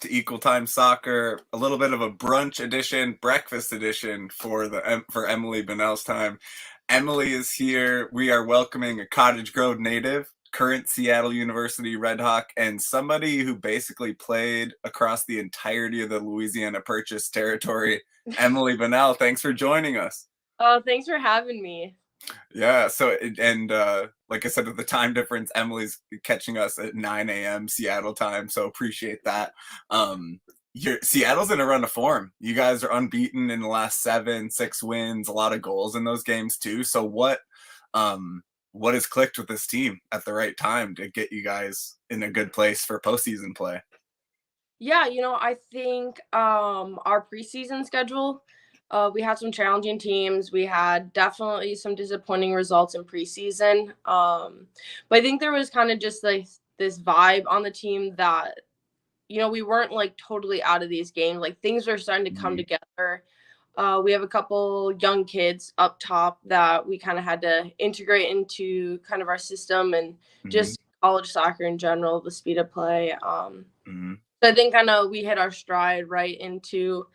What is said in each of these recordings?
to Equal Time Soccer, a little bit of a brunch edition, breakfast edition for Emily Bunnell's time. Emily is here. We are welcoming a Cottage Grove native, current Seattle University Redhawk, and somebody who basically played across the entirety of the Louisiana Purchase territory. Emily Bunnell, thanks for joining us. Oh, thanks for having me. Yeah, so like I said, with the time difference, Emily's catching us at 9 a.m. Seattle time, so appreciate that. Seattle's in a run of form. You guys are unbeaten in the last 6 wins, a lot of goals in those games too. So what has clicked with this team at the right time to get you guys in a good place for postseason play? Yeah, I think our preseason schedule, we had some challenging teams. We had definitely some disappointing results in preseason. But I think there was kind of just like this vibe on the team that, we weren't like totally out of these games. Like things are starting to come together. We have a couple young kids up top that we kind of had to integrate into kind of our system and just college soccer in general, the speed of play. So I think we hit our stride right into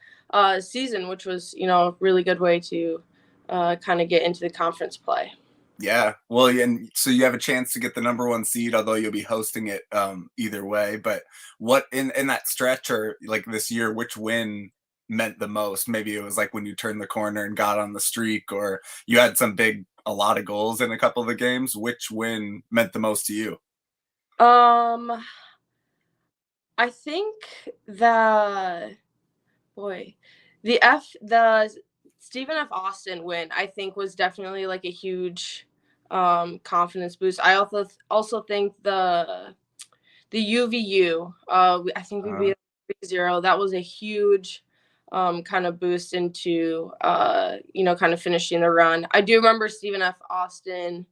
season, which was, a really good way to kind of get into the conference play. Yeah, well, and so you have a chance to get the number 1 seed, although you'll be hosting it either way. But what in that stretch or like this year, which win meant the most? Maybe it was like when you turned the corner and got on the streak, or you had a lot of goals in a couple of the games. Which win meant the most to you? I think the Stephen F. Austin win, I think, was definitely like a huge confidence boost. I also think the UVU, I think we beat 3-0. That was a huge kind of boost into kind of finishing the run. I do remember Stephen F. Austin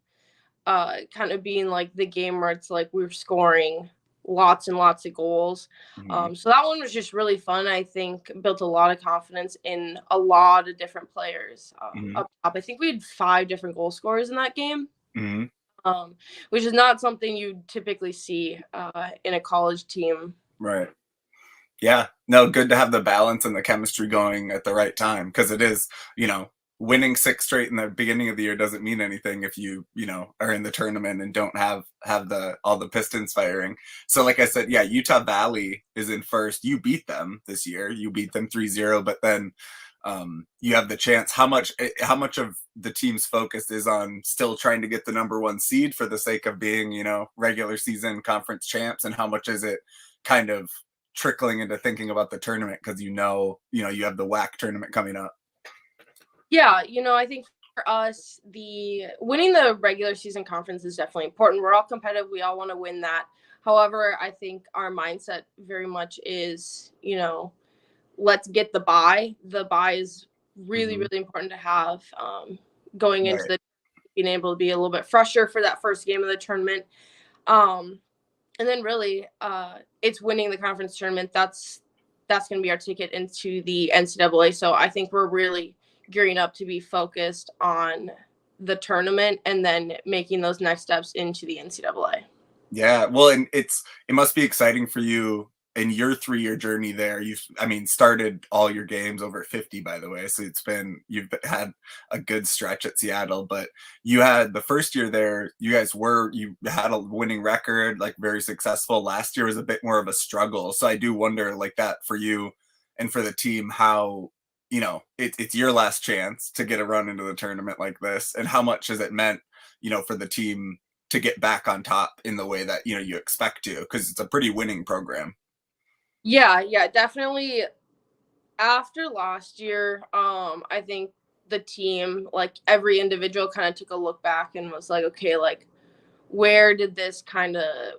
kind of being like the game where it's like we were scoring lots and lots of goals. So that one was just really fun. I think built a lot of confidence in a lot of different players up top. I think we had 5 different goal scorers in that game, which is not something you typically see in a college team. Right. Yeah. No, good to have the balance and the chemistry going at the right time, because it is, winning 6 straight in the beginning of the year doesn't mean anything if you are in the tournament and don't have all the pistons firing. So like I said, yeah, Utah Valley is in first. You beat them this year. You beat them 3-0, but then you have the chance. How much of the team's focus is on still trying to get the number 1 seed for the sake of being, regular season conference champs, and how much is it kind of trickling into thinking about the tournament because you have the WAC tournament coming up? Yeah, I think for us, the winning the regular season conference is definitely important. We're all competitive. We all want to win that. However, I think our mindset very much is, let's get the bye. The bye is really, really important to have going into the being able to be a little bit fresher for that first game of the tournament. And then really, it's winning the conference tournament. That's going to be our ticket into the NCAA. So I think we're really gearing up to be focused on the tournament and then making those next steps into the NCAA. Yeah, well, and it must be exciting for you in your 3-year journey there. You've started all your games over 50, by the way. So you've had a good stretch at Seattle, but you had the first year there, you had a winning record, like very successful. Last year was a bit more of a struggle. So I do wonder, like, that for you and for the team, how it's your last chance to get a run into the tournament like this, and how much has it meant, for the team to get back on top in the way that, you expect to, because it's a pretty winning program. Yeah, definitely. After last year, I think the team, like every individual, kind of took a look back and was like, okay, like where did the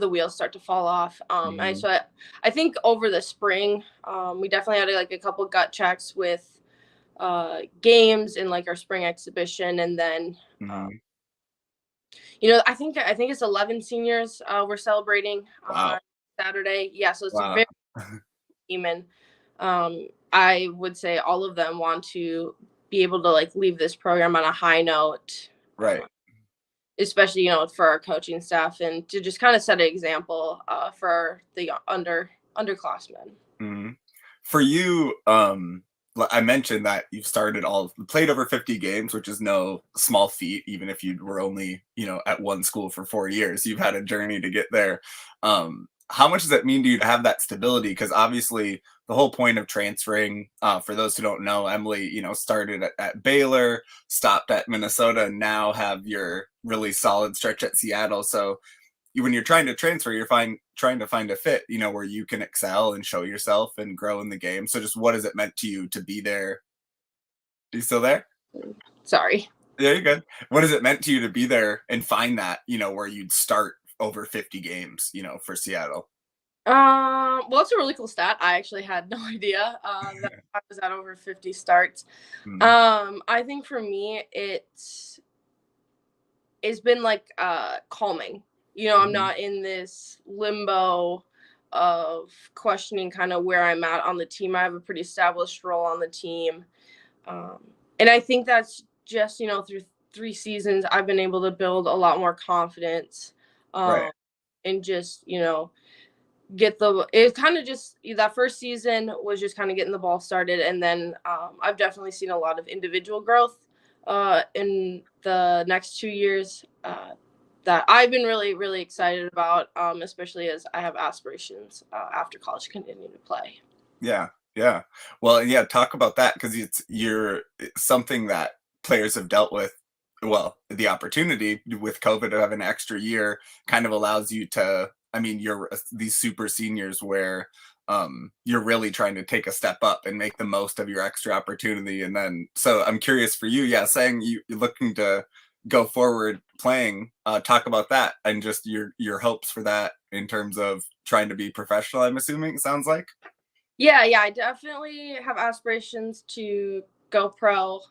wheels start to fall off? I think over the spring, we definitely had like a couple gut checks with games in like our spring exhibition, and then I think it's 11 seniors we're celebrating on Saturday. Yeah, so it's a very team, and I would say all of them want to be able to like leave this program on a high note, right? Especially for our coaching staff, and to just kind of set an example for the underclassmen. Mhm. For you, I mentioned that you've played over 50 games, which is no small feat, even if you were only, at one school for 4 years. You've had a journey to get there. How much does that mean to you to have that stability? Because obviously, the whole point of transferring, for those who don't know, Emily, started at Baylor, stopped at Minnesota, and now have your really solid stretch at Seattle. So when you're trying to transfer, trying to find a fit, where you can excel and show yourself and grow in the game. So just what has it meant to you to be there? Are you still there? Sorry. Yeah, you're good. What has it meant to you to be there and find that, where you'd start over 50 games, for Seattle? Well, it's a really cool stat. I actually had no idea that I was at over 50 starts. Mhm. I think for me, it's been like calming. I'm Mhm. not in this limbo of questioning kind of where I'm at on the team. I have a pretty established role on the team. Um, and I think that's just, through 3 seasons, I've been able to build a lot more confidence, Right. um, and just, it kind of just that first season was just kind of getting the ball started. And then I've definitely seen a lot of individual growth in the next 2 years that I've been really, really excited about, especially as I have aspirations after college to continue to play. Yeah, yeah. Well, yeah, talk about that because it's something that players have dealt with. Well, the opportunity with COVID to have an extra year kind of allows you to. I mean, you're these super seniors where you're really trying to take a step up and make the most of your extra opportunity. And then, so I'm curious for you, yeah, saying you're looking to go forward playing. Talk about that and just your hopes for that in terms of trying to be professional. I'm assuming it sounds like. Yeah, yeah, I definitely have aspirations to go pro.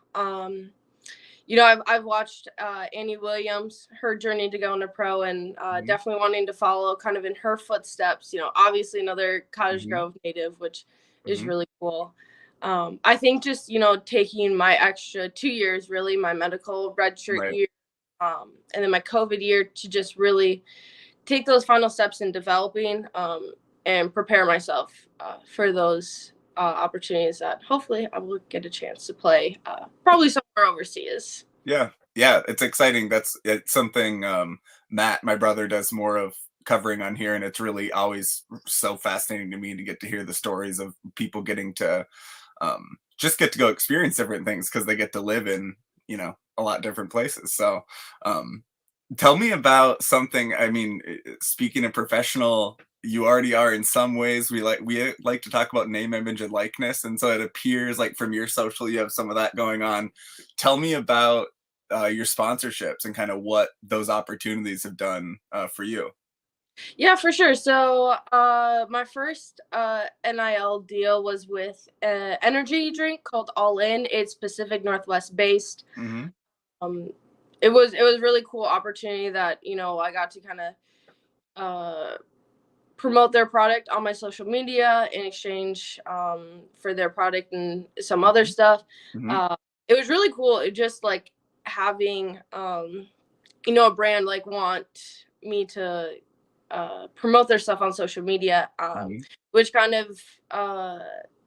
I've watched Annie Williams, her journey to go into pro, and Mhm. definitely wanting to follow kind of in her footsteps. Obviously another Cottage Mhm. Grove native, which is Mhm. really cool. I think just taking my extra 2 years, really my medical redshirt Right. year, and then my COVID year to just really take those final steps in developing and prepare myself for those opportunities that hopefully I will get a chance to play, probably somewhere overseas. Yeah. Yeah, it's exciting. It's something, Matt, my brother, does more of covering on here, and it's really always so fascinating to me to get to hear the stories of people getting to, just get to go experience different things because they get to live in, a lot different places. So, um, tell me about something. I mean, speaking of professional, you already are in some ways. We like to talk about name, image, and likeness, and so it appears like from your social, you have some of that going on. Tell me about your sponsorships and kind of what those opportunities have done for you. Yeah, for sure. So my first NIL deal was with an energy drink called All In. It's Pacific Northwest based. Hmm. Um, it was really cool opportunity that I got to kind of uh, promote their product on my social media in exchange for their product and some other stuff. Hmm. Uh, it was really cool. It just like having a brand like want me to promote their stuff on social media, Hmm. which kind of uh,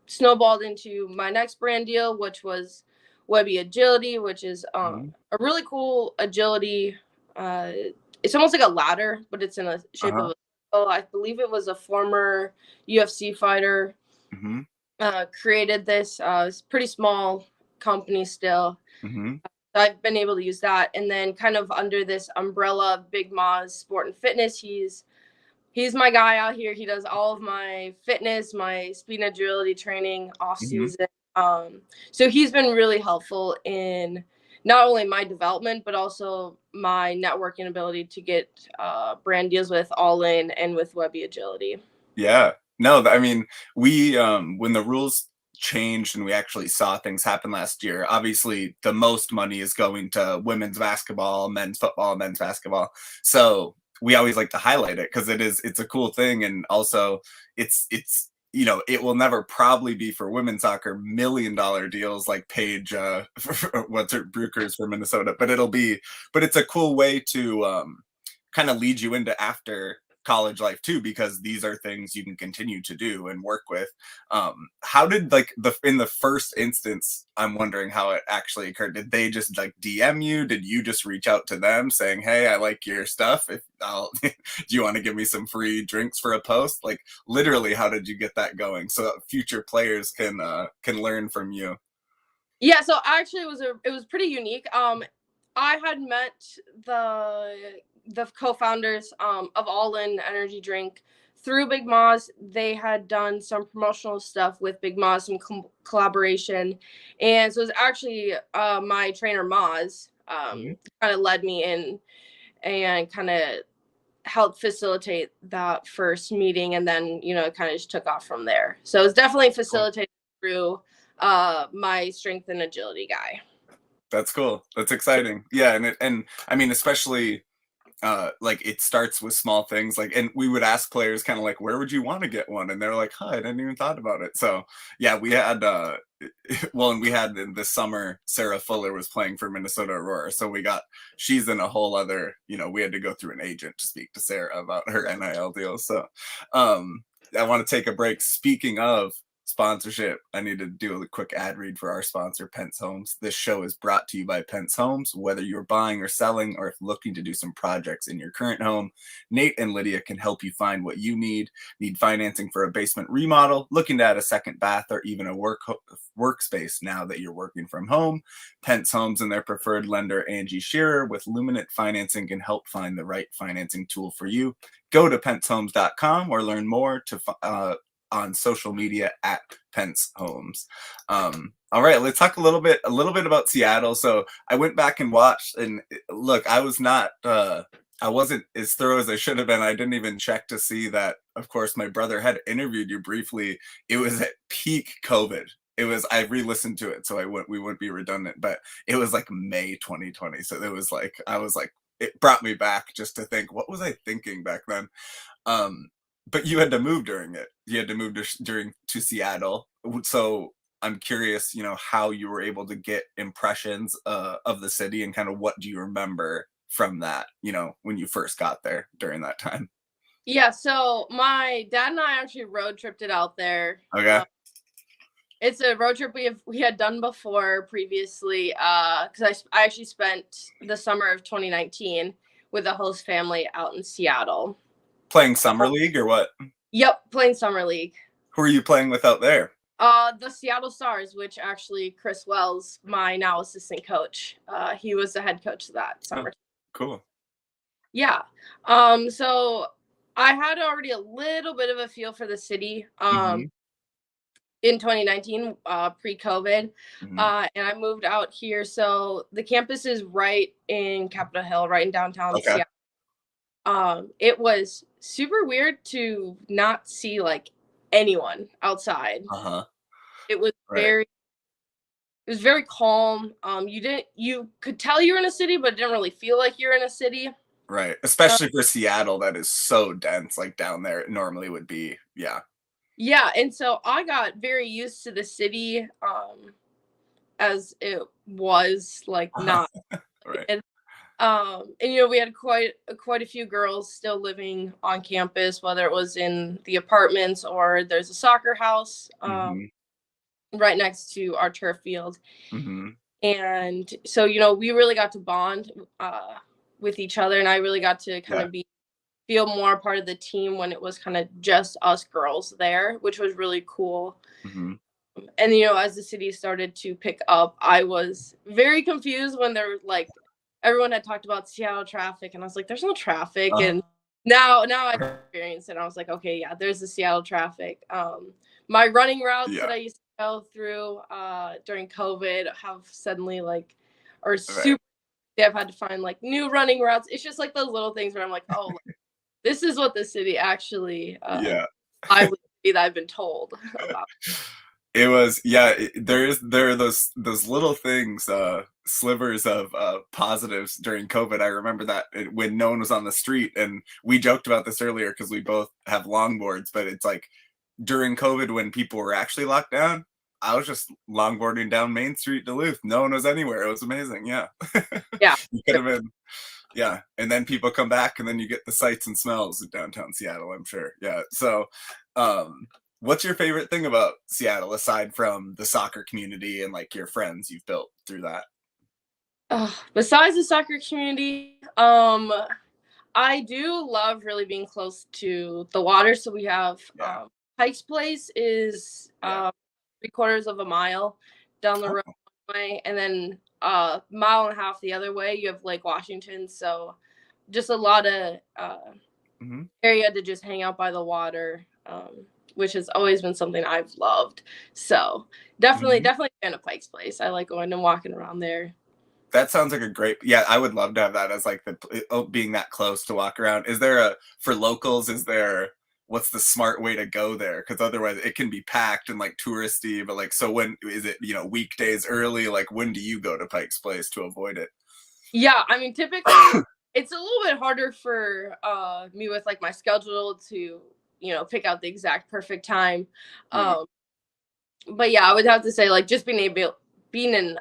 snowballed into my next brand deal, which was Webby Agility, which is Hmm. a really cool agility. Uh, it's almost like a ladder, but it's in a shape of Uh-huh. a. Oh, I believe it was a former UFC fighter Hmm. created this. It's a pretty small company still. Hmm. So I've been able to use that, and then kind of under this umbrella of Big Ma's Sport and Fitness, he's my guy out here. He does all of my fitness, my speed and agility training off Hmm. season. So he's been really helpful in not only my development but also my networking ability to get brand deals with All In and with Webby Agility. Yeah. No, I mean, we when the rules changed and we actually saw things happen last year, obviously the most money is going to women's basketball, men's football, men's basketball. So we always like to highlight it because it's a cool thing, and also it's it will never probably be for women's soccer $1 million deals like Paige what's her Brukers for Minnesota, but it's a cool way to kind of lead you into after. college life too, because these are things you can continue to do and work with. How did like the in the first instance, I'm wondering how it actually occurred. Did they just like DM you? Did you just reach out to them saying, hey, I like your stuff, if I'll do you want to give me some free drinks for a post? Like literally, how did you get that going so that future players can learn from you? Yeah, so actually it was pretty unique. I had met the co-founders of All In Energy Drink through Big Moz. They had done some promotional stuff with Big Moz, some collaboration, and so it was actually my trainer Moz Mhm. kind of led me in and kind of helped facilitate that first meeting, and then it kind of just took off from there. So it was definitely Cool. facilitated through my strength and agility guy. That's cool. That's exciting. Yeah, and I mean, especially like it starts with small things like, and we would ask players kind of like, where would you want to get one, and they're like, huh, I didn't even thought about it. So yeah, we had well, and we had in this summer, Sarah Fuller was playing for Minnesota Aurora, so she's in a whole other, we had to go through an agent to speak to Sarah about her NIL deal. So I want to take a break. Speaking of sponsorship, I need to do a quick ad read for our sponsor, Pentz Homes. This show is brought to you by Pentz Homes. Whether you're buying or selling, or if looking to do some projects in your current home, Nate and Lydia can help you find what you need. Need financing for a basement remodel, looking to add a second bath, or even a workspace now that you're working from home? Pentz Homes and their preferred lender, Angie Shearer, with Luminant Financing, can help find the right financing tool for you. Go to pentzhomes.com or learn more on social media at Pentz Homes. All right, let's talk a little bit about Seattle. So I went back and watched, and look, I wasn't as thorough as I should have been. I didn't even check to see that, of course, my brother had interviewed you briefly. It was at peak COVID. I re-listened to it, so we wouldn't be redundant, but it was like May 2020. So it was like, I was like, it brought me back just to think, what was I thinking back then? Um, but you had to move during it. You had to move to Seattle. So I'm curious, how you were able to get impressions of the city, and kind of what do you remember from that, when you first got there during that time. Yeah, so my dad and I actually road tripped it out there. Okay. It's a road trip we had done before previously, because I actually spent the summer of 2019 with a host family out in Seattle. Playing summer league or what? Yep, playing summer league. Who are you playing with out there? The Seattle Stars, which actually Chris Wells, my now assistant coach, he was the head coach of that summer. Oh, cool. Yeah. So I had already a little bit of a feel for the city. Mm-hmm. In 2019, pre-COVID, Mm-hmm. and I moved out here. So the campus is right in Capitol Hill, right in downtown Okay. Seattle. It was super weird to not see like anyone outside. Uh-huh. It was Right. very calm. You could tell you're in a city, but it didn't really feel like you're in a city. Right. Uh, Especially for Seattle, that is so dense, like down there it normally would be. Yeah. yeah, and so I got very used to the city, as it was like not. Right. And we had quite a few girls still living on campus, whether it was in the apartments or there's a soccer house Mm-hmm. right next to our turf field. Mm-hmm. And so we really got to bond with each other, and I really got to kind Yeah. of feel more part of the team when it was kind of just us girls there, which was really cool. Mm-hmm. And as the city started to pick up, I was very confused when there was like everyone had talked about Seattle traffic, and I was like, there's no traffic. Uh-huh. And now I experienced it, and I was like, okay, yeah, there's the Seattle traffic. My running routes that Yeah. I used to go through during COVID have suddenly are Right. super. I've had to find like new running routes. It's just like those little things where I'm like, oh, this is what the city actually Yeah. lively that I've been told about. It was, yeah, there are those little things, slivers of positives during COVID. I remember that when no one was on the street, and we joked about this earlier because we both have longboards, but it's like during COVID when people were actually locked down, I was just longboarding down Main Street, Duluth. No one was anywhere. It was amazing. Yeah. Yeah. You could have been. Yeah, and then people come back, and then you get the sights and smells of downtown Seattle, I'm sure. Yeah. So, what's your favorite thing about Seattle aside from the soccer community and like your friends you've built through that? Besides the soccer community, I do love really being close to the water. So we have Yeah. Pike's Place is Yeah. 3/4 of a mile down the road Oh. one way, and then mile and a half the other way. You have Lake Washington, so just a lot of Hmm. area to just hang out by the water, which has always been something I've loved. So definitely, Hmm. definitely a fan of Pike's Place. I like going and walking around there. That sounds like a great. Yeah, I would love to have that as like the being that close to walk around. Is there a for locals? Is there what's the smart way to go there? Because otherwise it can be packed and like touristy. But like, so when is it? Weekdays early. Like, when do you go to Pike's Place to avoid it? Yeah, I mean, typically it's a little bit harder for me with like my schedule to pick out the exact perfect time. Mm. Um, but yeah, I would have to say like just being in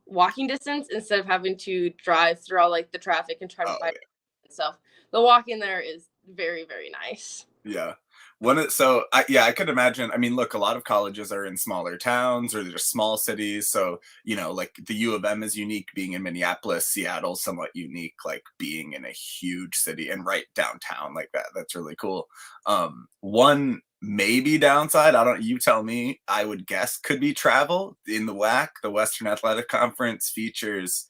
walking distance instead of having to drive through all like the traffic and try to Oh find and stuff. The walk in there is very very nice. yeah. I could imagine. I mean, look, a lot of colleges are in smaller towns or they're just small cities. So, like the U of M is unique being in Minneapolis, Seattle's somewhat unique, like being in a huge city and right downtown like that. That's really cool. One maybe downside, I don't, you tell me, I would guess could be travel in the WAC, the Western Athletic Conference features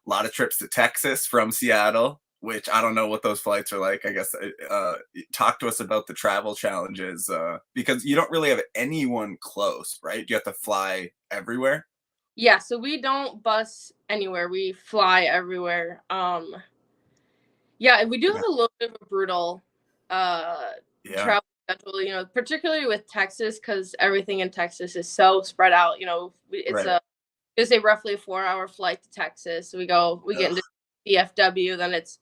a lot of trips to Texas from Seattle, which I don't know what those flights are like. I guess talk to us about the travel challenges because you don't really have anyone close, right? You have to fly everywhere. Yeah, so we don't bus anywhere. We fly everywhere. Yeah, we do have Yeah, a little bit of a brutal uh yeah, travel schedule, particularly with Texas because everything in Texas is so spread out. It's right. a it's a roughly a 4-hour flight to Texas. We get Ugh, into DFW, then it's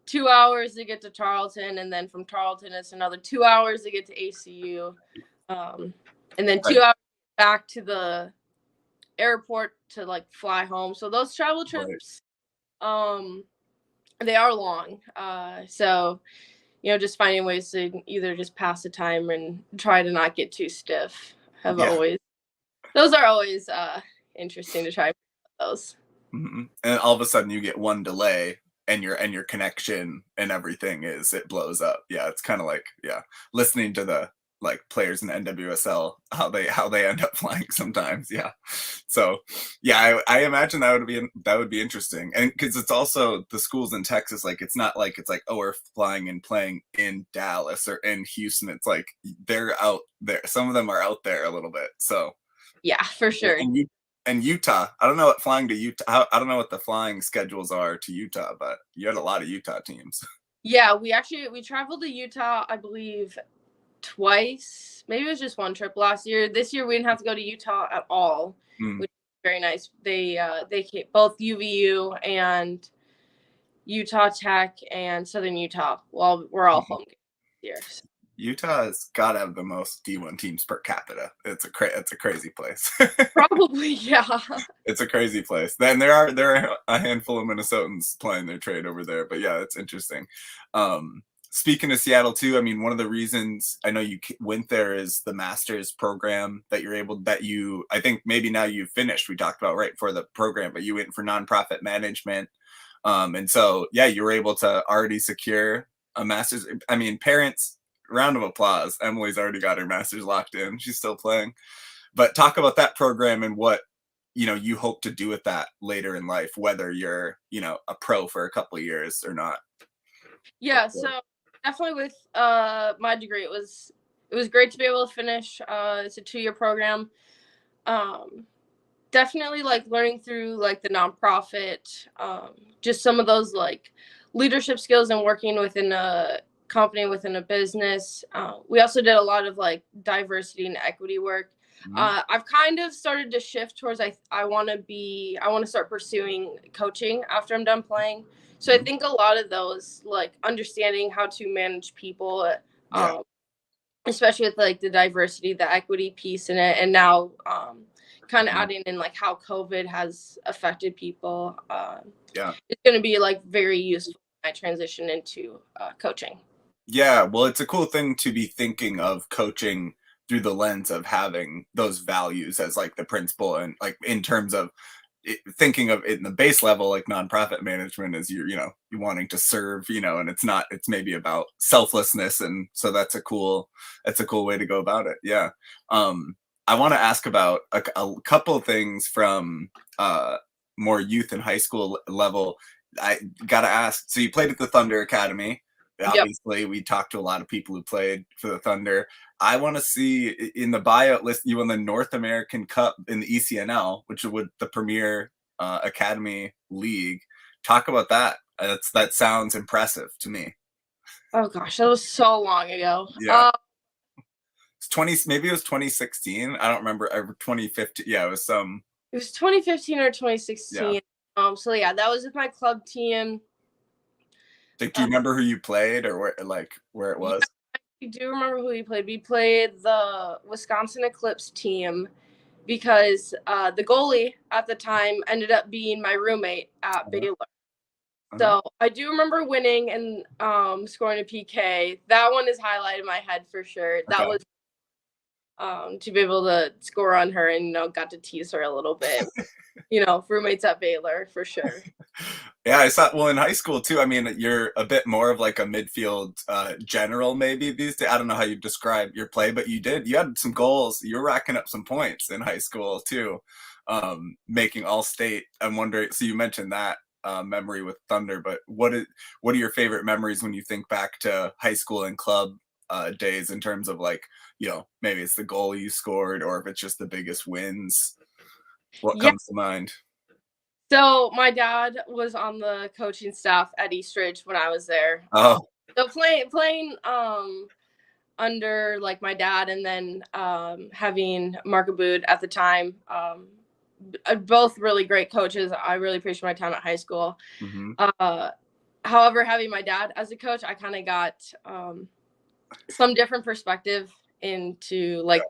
2 hours to get to Tarleton, and then from Tarleton it's another 2 hours to get to ACU. Um, and then right, 2 hours back to the airport to like fly home. So those travel right. trips, um, they are long. So just finding ways to either just pass the time and try to not get too stiff have Yeah. always those are always interesting to try those. Mhm. And all of a sudden you get one delay and your connection and everything is it blows up. Yeah, it's kind of like yeah, listening to the like players in the NWSL how they end up flying sometimes. Yeah. So, yeah, I imagine that would be interesting. And cuz it's also the schools in Texas like it's not like it's like oh we're flying and playing in Dallas or in Houston. It's like they're out there. Some of them are out there a little bit. So, Yeah, for sure. and you and Utah. I don't know what flying to Utah. I don't know what the flying schedules are to Utah, but you had a lot of Utah teams. Yeah, we traveled to Utah, I believe, twice. Maybe it was just one trip last year. This year we didn't have to go to Utah at all, Mm, which is very nice. They came, both UVU and Utah Tech and Southern Utah. Well, we're all mhm. home games here. So. Utah has got to have the most D1 teams per capita. It's a crazy place. Probably, yeah. It's a crazy place. Then there are a handful of Minnesotans playing their trade over there, but yeah, it's interesting. Speaking of Seattle too, I mean, one of the reasons I know you went there is the master's program that you I think maybe now you've finished. We talked about right for the program, but you went for nonprofit management, and so yeah, you were able to already secure a master's. I mean, parents, round of applause. Emily's already got her master's locked in. She's still playing. But talk about that program and what you hope to do with that later in life, whether you're a pro for a couple of years or not. Yeah, so definitely with my degree it was great to be able to finish. It's a 2-year program. Um Definitely like learning through like the nonprofit, just some of those like leadership skills and working within a company within a business. We also did a lot of like diversity and equity work. Mhm. I've kind of started to shift towards I want to start pursuing coaching after I'm done playing. So I Mhm. think a lot of those like understanding how to manage people, Yeah. um, especially with like the diversity, the equity piece in it, and now kind of Mhm. adding in like how COVID has affected people. Yeah. It's going to be like very useful I transition into coaching. Yeah, well, it's a cool thing to be thinking of coaching through the lens of having those values as like the principal, and like in terms of thinking of it in the base level, like nonprofit management is you wanting to serve, and it's not, it's maybe about selflessness. And so that's a cool way to go about it. Yeah. I want to ask about a couple of things from more youth and high school level. I gotta ask, so you played at the Thunder Academy. Yep. Obviously we talked to a lot of people who played for the Thunder. I want to see in the buyout list you won the North American Cup in the ECNL, which would the premier academy league. Talk about that. That sounds impressive to me. Oh gosh, that was so long ago. Yeah, it's 20. Maybe it was 2016. I don't remember. 2015. Yeah, it was some. It was 2015 or Yeah. 2016. So yeah, that was with my club team. Like, do you remember who you played or where it Yeah, was? I do remember who we played. We played the Wisconsin Eclipse team because the goalie at the time ended up being my roommate at Uh-huh. Baylor. Uh-huh. So I do remember winning and scoring a PK. That one is highlighted in my head for sure. That Okay. was to be able to score on her and got to tease her a little bit. Roommates at Baylor for sure. Yeah, I saw. Well, in high school too. I mean, you're a bit more of like a midfield general, maybe these days. I don't know how you describe your play, but you had some goals. You're racking up some points in high school too, making all state. I'm wondering. So you mentioned that memory with Thunder, but what are your favorite memories when you think back to high school and club days in terms of like maybe it's the goal you scored or if it's just the biggest wins. What Yeah. comes to mind? So my dad was on the coaching staff at Eastridge when I was there. Oh, So playing under like my dad and then having Mark Abood at the time. Both really great coaches. I really appreciate my time at high school. mm-hmm. However, having my dad as a coach, I kind of got some different perspective into like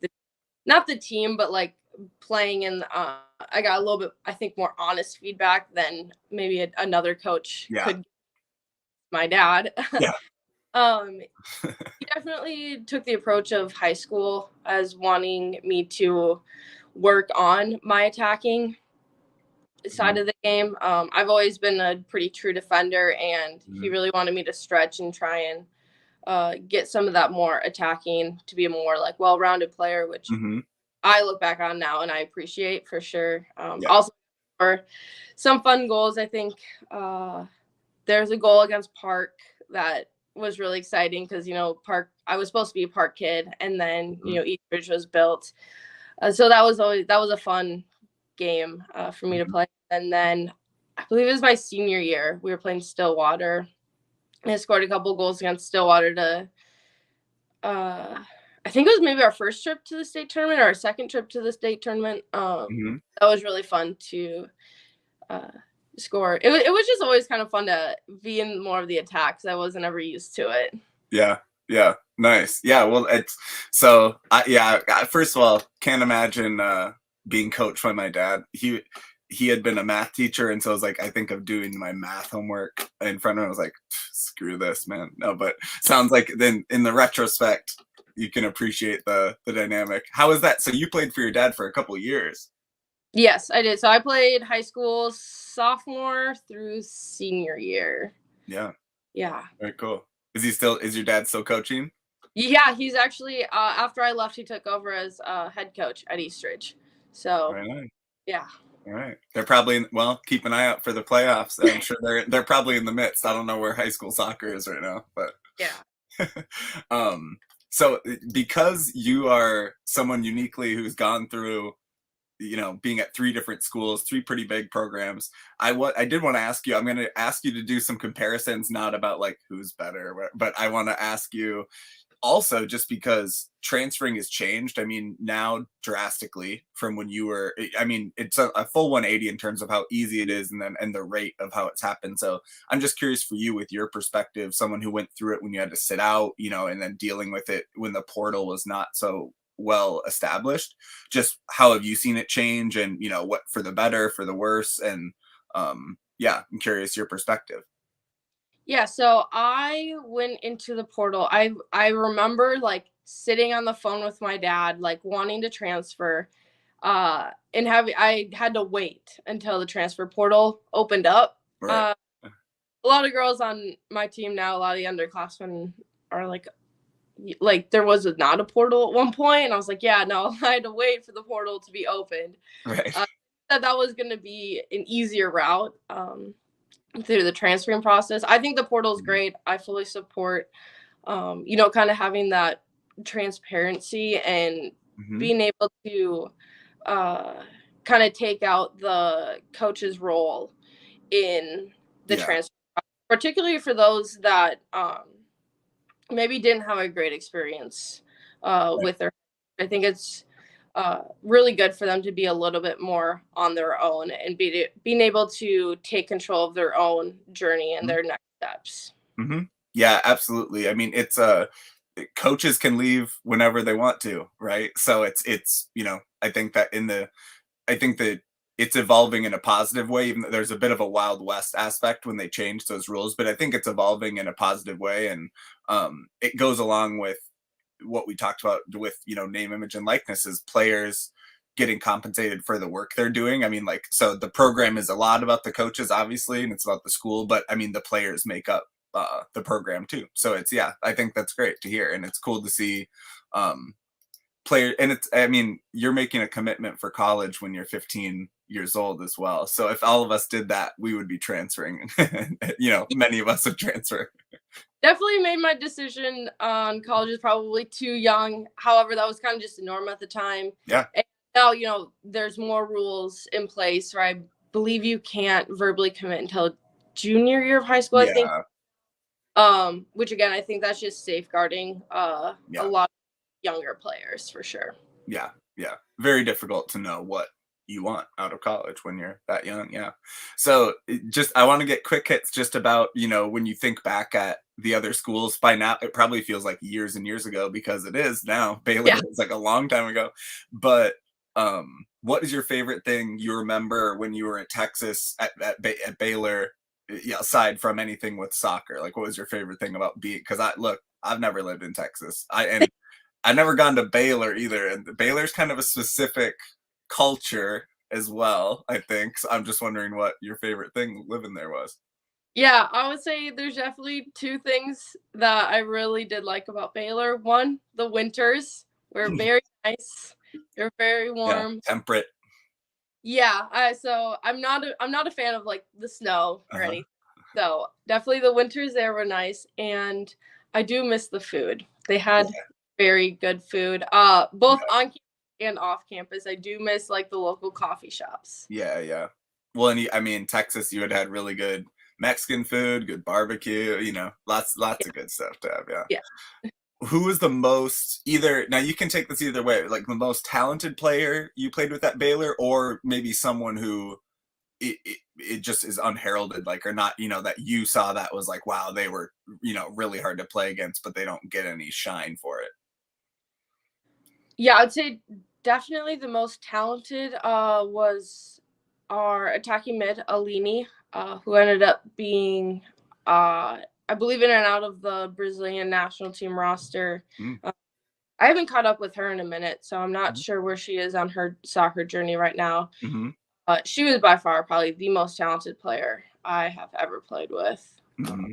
not the team, but like playing in. I got a little bit, I think, more honest feedback than maybe another coach Yeah. could. My dad. Yeah. He definitely took the approach of high school as wanting me to work on my attacking side of the game. I've always been a pretty true defender, and he really wanted me to stretch and try and get some of that more attacking to be a more like well-rounded player, which I look back on now and I appreciate for sure. Also for some fun goals, I think there's a goal against Park that was really exciting because Park, I was supposed to be a Park kid, and then Eastridge was built, so that was a fun game for me to play. And then I believe it was my senior year, we were playing Stillwater, and I scored a couple goals against Stillwater to I think it was maybe our first trip to the state tournament or our second trip to the state tournament. That was really fun to score. It was just always kind of fun to be in more of the attacks. I wasn't ever used to it. Yeah, nice. Yeah, well, it's so first of all, can't imagine being coached by my dad. He had been a math teacher, and so I was like, I think of doing my math homework in front of him. I was like, screw this, man. No, but sounds like then in the retrospect you can appreciate the dynamic. How is that? So you played for your dad for a couple of years? Yes, I did. So I played high school sophomore through senior year. Yeah. Yeah. Very cool. Is your dad still coaching? Yeah, he's actually after I left, he took over as head coach at Eastridge. So yeah. All right. They're probably keep an eye out for the playoffs. I'm sure they're probably in the midst. I don't know where high school soccer is right now, but yeah. So because you are someone uniquely who's gone through being at 3 different schools, 3 pretty big programs, I did want to ask you, I'm going to ask you to do some comparisons, not about like who's better, but I want to ask you also, just because transferring has changed. I mean, now drastically from when you were, I mean, it's a full 180 in terms of how easy it is and the rate of how it's happened. So I'm just curious for you, with your perspective, someone who went through it when you had to sit out, and then dealing with it when the portal was not so well established. Just how have you seen it change, and what for the better, for the worse? And I'm curious your perspective. Yeah, so I went into the portal. I remember like sitting on the phone with my dad, like wanting to transfer, and having I had to wait until the transfer portal opened up. Right. A lot of girls on my team now, a lot of the underclassmen are like there was not a portal at one point, and I was like, yeah, no, I had to wait for the portal to be opened. Right. That was going to be an easier route. Through the transferring process. I think the portal is Mhm. great. I fully support, kind of having that transparency and Mhm. being able to uh, kind of take out the coach's role in the Yeah. transfer, particularly for those that maybe didn't have a great experience Right. with their. I think it's really good for them to be a little bit more on their own and being able to take control of their own journey and Mhm. their next steps. Mhm. Yeah, absolutely. I mean, it's coaches can leave whenever they want to, right? So it's I think that I think that it's evolving in a positive way, even though there's a bit of a Wild West aspect when they change those rules, but I think it's evolving in a positive way, and it goes along with what we talked about with name, image, and likeness is players getting compensated for the work they're doing. I mean, like, so the program is a lot about the coaches, obviously, and it's about the school, but I mean, the players make up the program too. So it's yeah, I think that's great to hear, and it's cool to see um, player. And it's I mean, you're making a commitment for college when you're 15 years old as well. So if all of us did that, we would be transferring. Many of us would transfer. Definitely made my decision on college is probably too young. However, that was kind of just the norm at the time. Yeah, And now, there's more rules in place where I believe you can't verbally commit until junior year of high school, I think. yeah, Which again, I think that's just safeguarding a yeah. lot of younger players for sure. Yeah, yeah. Very difficult to know what you want out of college when you're that young. Yeah. So just I want to get quick hits just about, when you think back at the other schools by now, it probably feels like years and years ago because it is now. Baylor Yeah. is like a long time ago. But what is your favorite thing you remember when you were at Texas at Baylor? Yeah, aside from anything with soccer, like what was your favorite thing about being? Because I've never lived in Texas. I've never gone to Baylor either, and Baylor's kind of a specific culture as well, I think. So I'm just wondering what your favorite thing living there was. Yeah, I would say there's definitely two things that I really did like about Baylor. One, the winters were very nice. They're very Yeah, warm. temperate. Yeah, so I'm not a fan of like the snow or Uh-huh. anything. So definitely the winters there were nice, and I do miss the food. They had Yeah, very good food, both yeah, on campus and off campus. I do miss like the local coffee shops. yeah, yeah. Well, and I mean, Texas, you had really good Mexican food, good barbecue. Lots Yeah, of good stuff to have. Yeah. yeah. Who was the most either now you can take this either way, like the most talented player you played with at Baylor, or maybe someone who it just is unheralded, like, or not, that you saw that was like, wow, they were, really hard to play against, but they don't get any shine for it. Yeah, I'd say definitely the most talented was our attacking mid, Alini, who ended up being, I believe, in and out of the Brazilian national team roster. Mm-hmm. Uh, I haven't caught up with her in a minute, so I'm not sure where she is on her soccer journey right now. Mm-hmm. She was by far probably the most talented player I have ever played with. Mm-hmm.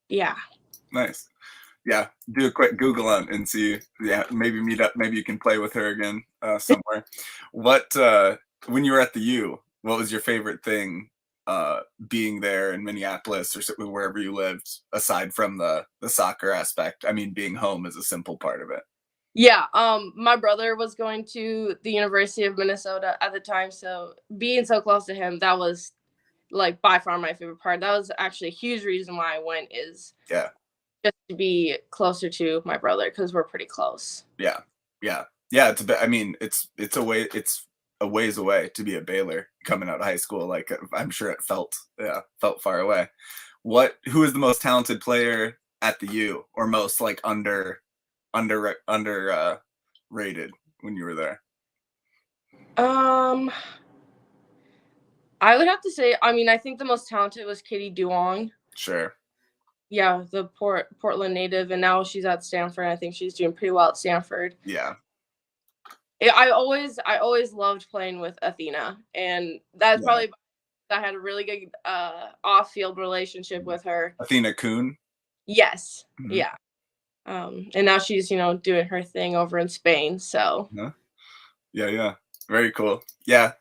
Yeah. Nice. Yeah, do a quick Google on and see. Yeah, maybe meet up. Maybe you can play with her again somewhere. What when you were at the U? What was your favorite thing being there in Minneapolis or wherever you lived, aside from the soccer aspect? I mean, being home is a simple part of it. Yeah, my brother was going to the University of Minnesota at the time, so being so close to him, that was like by far my favorite part. That was actually a huge reason why I went is Yeah, just to be closer to my brother because we're pretty close. yeah, yeah, yeah. It's a bit. I mean, it's a way. It's a ways away to be a Baylor coming out of high school. Like I'm sure it felt far away. Who is the most talented player at the U, or most like rated when you were there? Um, I would have to say, I mean, I think the most talented was Kitty Duong. Sure. yeah, the Portland native, and now she's at Stanford. I think she's doing pretty well at Stanford. Yeah. Yeah, I always loved playing with Athena, and that's Yeah. probably I had a really good off field relationship Mhm. with her. Athena Kuhn. Yes, Mhm. yeah. And now she's doing her thing over in Spain. So Yeah. Yeah, yeah. Very cool. Yeah.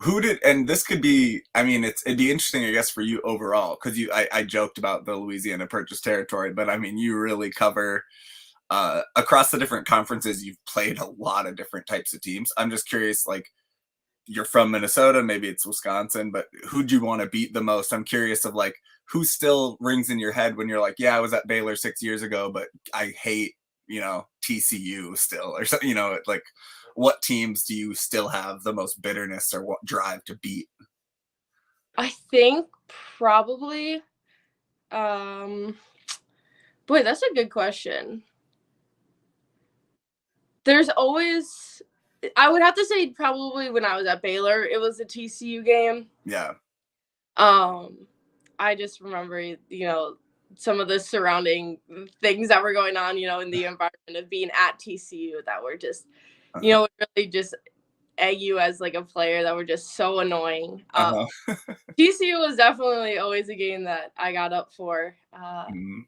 Who did, and this could be, I mean, it'd be interesting, I guess, for you overall, because I joked about the Louisiana Purchase territory, but I mean, you really cover, across the different conferences, you've played a lot of different types of teams. I'm just curious, like, you're from Minnesota, maybe it's Wisconsin, but who'd you want to beat the most? I'm curious of like, who still rings in your head when you're like, yeah, I was at Baylor 6 years ago, but I hate, TCU still, or something, like, what teams do you still have the most bitterness or what drive to beat? I think probably, um, boy, that's a good question. There's always, I would have to say probably when I was at Baylor, it was a TCU game. Yeah. Um, I just remember, some of the surrounding things that were going on, in the environment of being at TCU that were just, Uh-huh. really just egg you as like a player that were just so annoying. Uh-huh. TCU was definitely always a game that I got up for. Mhm.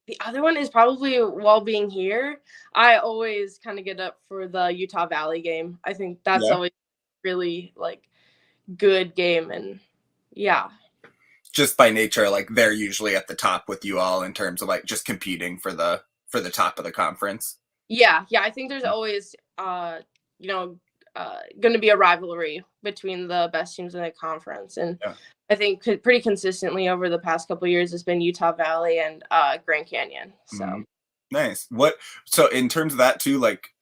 The other one is probably while being here, I always kind of get up for the Utah Valley game. I think that's Yeah. always really like good game, and yeah. Just by nature, like they're usually at the top with you all in terms of like just competing for the top of the conference. Yeah, yeah, I think there's always you know, going to be a rivalry between the best teams in the conference, and Yeah. I think pretty consistently over the past couple of years, it's been Utah Valley and Grand Canyon. So Mhm. Nice. So in terms of that too, like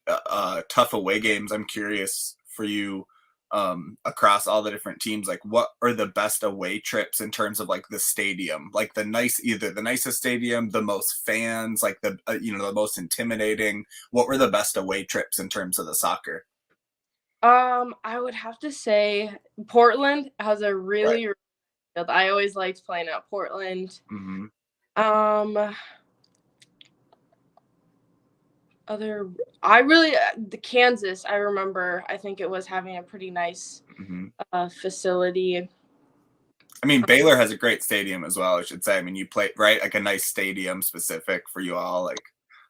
tough away games, I'm curious for you, across all the different teams, like what are the best away trips in terms of like the stadium, like either the nicest stadium, the most fans, like the most intimidating. What were the best away trips in terms of the soccer? I would have to say Portland has a Right. really I always liked playing at Portland. Hmm. Um, other I really the Kansas, I remember, I think it was having a pretty nice Hmm. facility. I mean, Baylor has a great stadium as well, I should say. I mean, you play right, like a nice stadium specific for you all. Like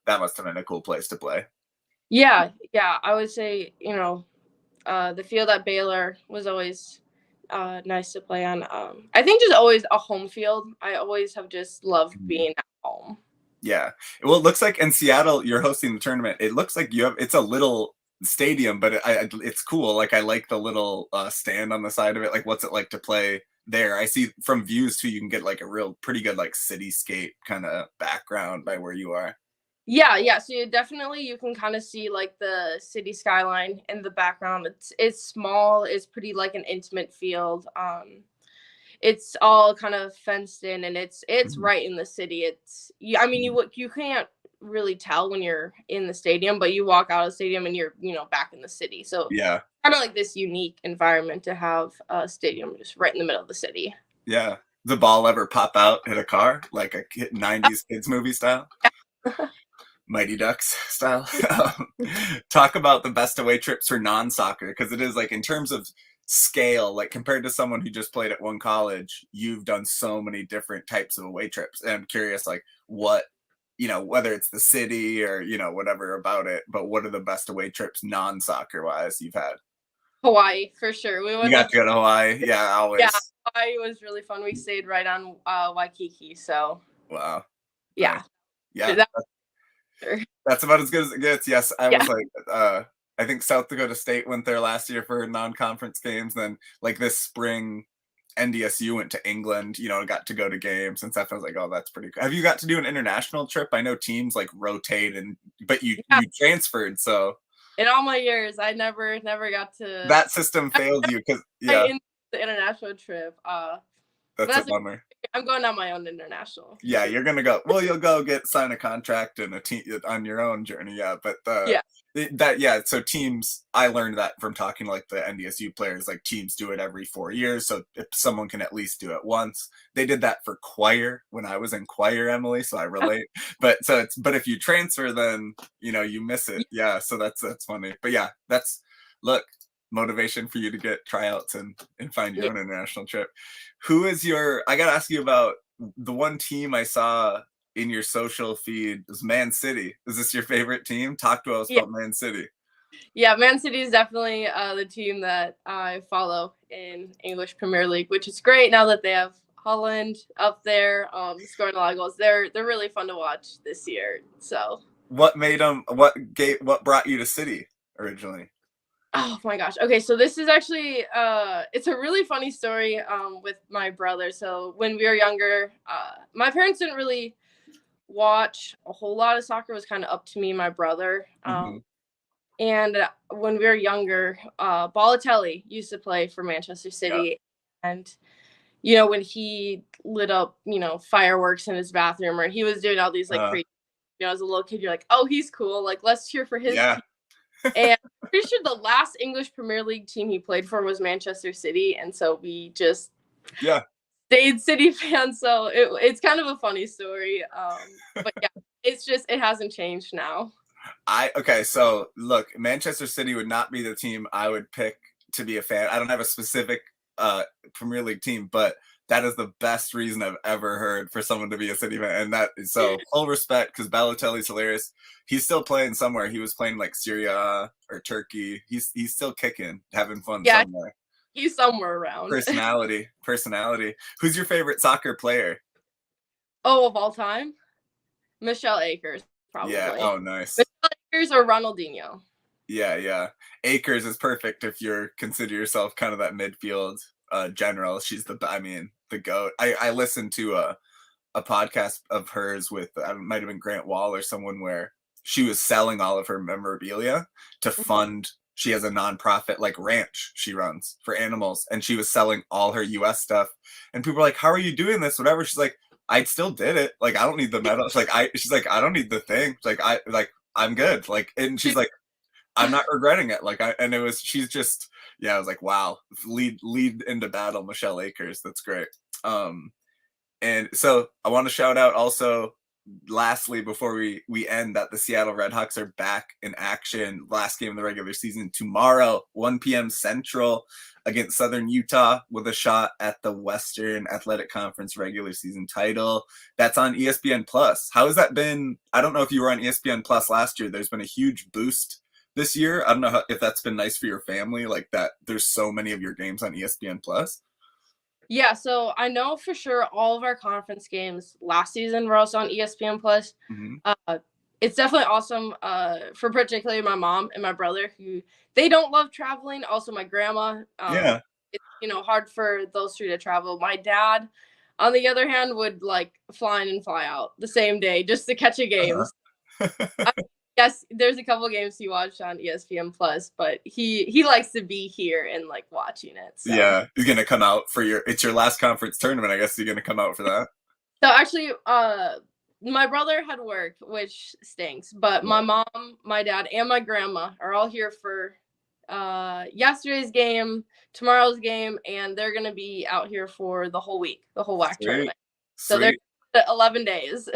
that must have been a cool place to play. Yeah, yeah, I would say, the field at Baylor was always nice to play on. I think just always a home field. I always have just loved Mhm. being at home. Yeah. Well, it looks like in Seattle, you're hosting the tournament. It looks like it's a little stadium, but it's cool. Like I like the little stand on the side of it. Like, what's it like to play there? I see from views too, you can get like a real pretty good like cityscape kind of background by where you are. Yeah, yeah. So you can kind of see like the city skyline in the background. It's small. It's pretty like an intimate field. It's all kind of fenced in, and it's Mhm. right in the city. I mean, Mhm. you can't really tell when you're in the stadium, but you walk out of the stadium and you're back in the city. So Yeah. kind of like this unique environment to have a stadium just right in the middle of the city. Yeah. The ball ever pop out hit a car like a 90s kids movie style? Mighty Ducks style. Talk about the best away trips for non-soccer, because it is like in terms of scale, like compared to someone who just played at one college, you've done so many different types of away trips. And I'm curious, like whether it's the city or whatever about it, but what are the best away trips non-soccer wise you've had? Hawaii for sure. We You went got to to go to Hawaii, yeah, Yeah, always. Hawaii was really fun. We stayed right on Waikiki, so Wow, nice. yeah, Yeah, that's sure. that's about as good as it gets. Yes, I Yeah. was like, I think South Dakota State went there last year for non-conference games. Then, like this spring, NDSU went to England. Got to go to games and stuff. I was like, oh, that's pretty cool. Have you got to do an international trip? I know teams like rotate, but you Yeah. you transferred, so In all my years, I never got to that system failed you because play yeah, in the international trip. But that's a that's bummer. I'm going on my own international for Yeah, sure. you're gonna go. Well, you'll go sign a contract and a team on your own journey. Yeah, but Yeah. That yeah, so teams, I learned that from talking to like the NDSU players, like teams do it every 4 years, so if someone can at least do it once. They did that for choir when I was in choir, Emily, so I relate. But if you transfer, then you miss it. Yeah, so that's funny. But yeah, that's look, motivation for you to get tryouts and find your Yeah. own international trip. Who is your, I gotta ask you about the one team I saw in your social feed is Man City. Is this your favorite team? Talk to us Yeah. about Man City. Yeah, Man City is definitely the team that I follow in English Premier League, which is great now that they have Holland up there scoring a lot of goals. They're really fun to watch this year. So, What made them? What brought you to City originally? oh my gosh. Okay, so this is actually it's a really funny story with my brother. So when we were younger, my parents didn't really watch a whole lot of soccer. It was kind of up to me and my brother. Mm-hmm. And when we were younger, Balotelli used to play for Manchester Yeah. City. And, when he lit up, fireworks in his bathroom or he was doing all these like Uh, crazy, as a little kid, you're like, oh, he's cool. Like, let's cheer for his yeah. team. And I'm pretty sure the last English Premier League team he played for was Manchester City. And so we just Yeah. stayed City fans. So it's kind of a funny story. But yeah, it hasn't changed now. Okay, so look, Manchester City would not be the team I would pick to be a fan. I don't have a specific Premier League team, but that is the best reason I've ever heard for someone to be a City fan. And that is so full respect because Balotelli's hilarious. He's still playing somewhere. He was playing like Syria or Turkey. He's still kicking, having fun Yeah, somewhere. he's somewhere around. Personality. Who's your favorite soccer player? Oh, of all time? Michelle Akers, Yeah. probably. Oh, nice. Michelle Akers or Ronaldinho. Yeah. Akers is perfect if you're consider yourself kind of that midfield general. She's the goat. I listened to a podcast of hers with might have been Grant Wall or someone where she was selling all of her memorabilia to fund. She has a nonprofit like ranch she runs for animals, and she was selling all her U.S. stuff. And people were like, "How are you doing this?" Whatever. She's like, "I still did it. Like, I don't need the medal." She's like, "I don't need the thing. I'm good." Like, and she's like, I'm not regretting it. And it was, she's just, yeah, I was like, wow, lead into battle, Michelle Akers. That's great. And so I want to shout out also, lastly, before we end, that the Seattle Redhawks are back in action. Last game of the regular season tomorrow, 1 p.m. Central against Southern Utah with a shot at the Western Athletic Conference regular season title. That's on ESPN Plus. How has that been? I don't know if you were on ESPN Plus last year. There's been a huge boost this year. I don't know if that's been nice for your family, like that there's so many of your games on ESPN Plus. Yeah, so I know for sure all of our conference games last season were also on ESPN Plus. Mm-hmm. It's definitely awesome for particularly my mom and my brother who they don't love traveling. Also my grandma. Yeah. It's hard for those three to travel. My dad, on the other hand, would like fly in and fly out the same day just to catch a game. Uh-huh. Yes, there's a couple games he watched on ESPN Plus, but he likes to be here and like watching it. So Yeah, he's gonna come out for it's your last conference tournament. I guess you're gonna come out for that. So actually, my brother had work, which stinks. But my mom, my dad, and my grandma are all here for yesterday's game, tomorrow's game, and they're gonna be out here for the whole week, the whole WAC tournament. So they're 11 days.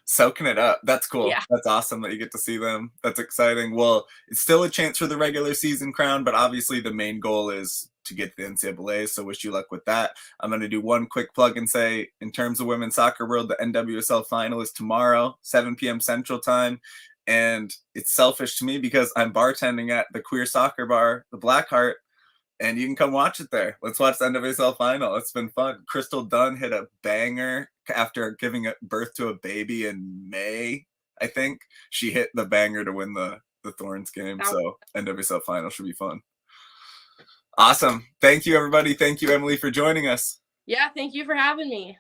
Soaking it up. That's cool. Yeah. That's awesome that you get to see them. That's exciting. Well, it's still a chance for the regular season crown, but obviously the main goal is to get the NCAA. So wish you luck with that. I'm going to do one quick plug and say, in terms of women's soccer world, the NWSL final is tomorrow, 7 p.m. Central Time. And it's selfish to me because I'm bartending at the queer soccer bar, the Blackheart, and you can come watch it there. Let's watch the NWSL final. It's been fun. Crystal Dunn hit a banger after giving birth to a baby in May, I think. She hit the banger to win the Thorns game. So NWSL final should be fun. Awesome. Thank you, everybody. Thank you, Emily, for joining us. Yeah, thank you for having me.